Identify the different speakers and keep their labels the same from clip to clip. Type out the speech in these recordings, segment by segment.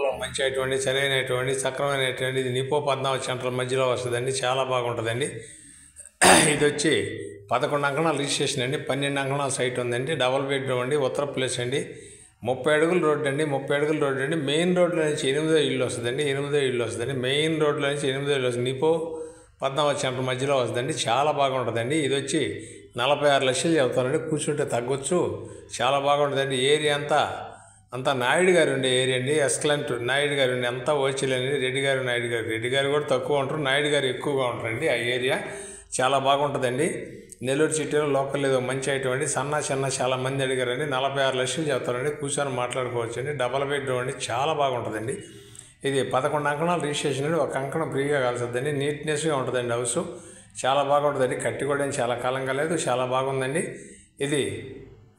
Speaker 1: కాలంలో మంచి అటువంటి సరైనటువంటి సక్రమైనటువంటి ఇది నిపో 14 సెంటర్ల మధ్యలో వస్తుందండి. చాలా బాగుంటుందండి. ఇది వచ్చి 11 అంకణాల రిజిస్ట్రేషన్ అండి. 12 అంకణాల సైట్ ఉందండి. డబుల్ బెడ్రూమ్ అండి. ఉత్తర ప్లేస్ అండి. 30 అడుగుల రోడ్డు అండి. 30 అడుగుల రోడ్డు అండి. మెయిన్ రోడ్లో నుంచి 8వ ఇల్లు వస్తుందండి. 8వ ఇల్లు వస్తుందండి. మెయిన్ రోడ్లో నుంచి 8వ ఇల్లు వస్తుంది. నిపో 14 సెంటర్ మధ్యలో వస్తుందండి. చాలా బాగుంటుందండి. ఇది వచ్చి 46 లక్షలు చెబుతానండి. కూర్చుంటే తగ్గొచ్చు. చాలా బాగుంటుందండి. ఏరియా అంతా నాయుడు గారు ఉండే ఏరియా అండి. ఎక్సలెంట్ నాయుడు గారు ఉండే అంతా ఓచిలేనండి. రెడ్డి గారు నాయుడు గారు. రెడ్డి గారు కూడా తక్కువ ఉంటారు, నాయుడు గారు ఎక్కువగా ఉంటారండి. ఆ ఏరియా చాలా బాగుంటుందండి. నెల్లూరు సిటీలో లోకల్ ఏదో మంచి ఐటమ్ అండి. చిన్న చాలా మంది అడిగారండి. 46 లక్షలు చెప్తారండి. కూర్చొని మాట్లాడుకోవచ్చు అండి. డబల్ బెడ్రూమ్ అండి. చాలా బాగుంటుందండి. ఇది 11 అంకణాలు రిజిస్ట్రేషన్ అండి. ఒక అంకణం ఫ్రీగా కలుస్తుందండి. నీట్నెస్గా ఉంటుందండి హౌస్. చాలా బాగుంటుందండి. కట్టి కూడా చాలా కాలంగా లేదు. చాలా బాగుందండి. ఇది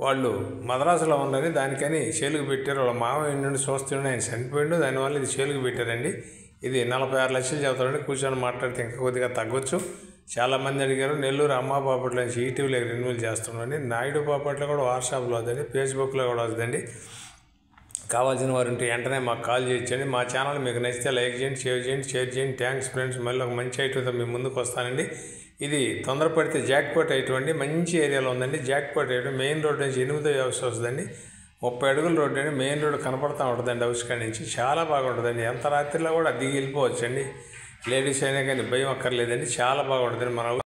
Speaker 1: వాళ్ళు మద్రాసులో ఉందని దానికని సేలుకు పెట్టారు. వాళ్ళ మామయ్య నుండి చూస్తుండే ఆయన చనిపోయిండు. దానివల్ల ఇది సేలుకు పెట్టారండి. ఇది 46 లక్షలు చెబుతారండి. కూర్చొని మాట్లాడితే ఇంకా కొద్దిగా తగ్గొచ్చు. చాలామంది అడిగారు. నెల్లూరు అమ్మ బాపట్ల నుంచి ఈటీవీలో రెన్యూవల్ చేస్తున్నాండి. నాయుడు బాపట్ల కూడా వాట్సాప్లో వద్దండి, ఫేస్బుక్లో కూడా వద్దండి. కావాల్సిన వారు ఉంటే వెంటనే మాకు కాల్ చేయొచ్చండి. మా ఛానల్ మీకు నచ్చితే లైక్ చేయండి, షేర్ చేయండి. Thanks friends. మళ్ళీ ఒక మంచి ఐటమ్తో మీ ముందుకు వస్తానండి. ఇది తొందరపడితే జాక్పాట్ ఐటమ్ అండి. మంచి ఏరియాలో ఉందండి. జాక్పాట్ ఐటమ్ మెయిన్ రోడ్ నుంచి 8వ హౌస్ వస్తుందండి. 30 అడుగుల రోడ్డు అండి. మెయిన్ రోడ్ కనపడతా ఉంటుందండి హౌస్ కాడి నుంచి. చాలా బాగుంటుందండి. ఎంత రాత్రిలో కూడా దిగి వెళ్ళిపోవచ్చండి. లేడీస్ అయినా కానీ భయం అక్కర్లేదండి. చాలా బాగుంటుందండి. మన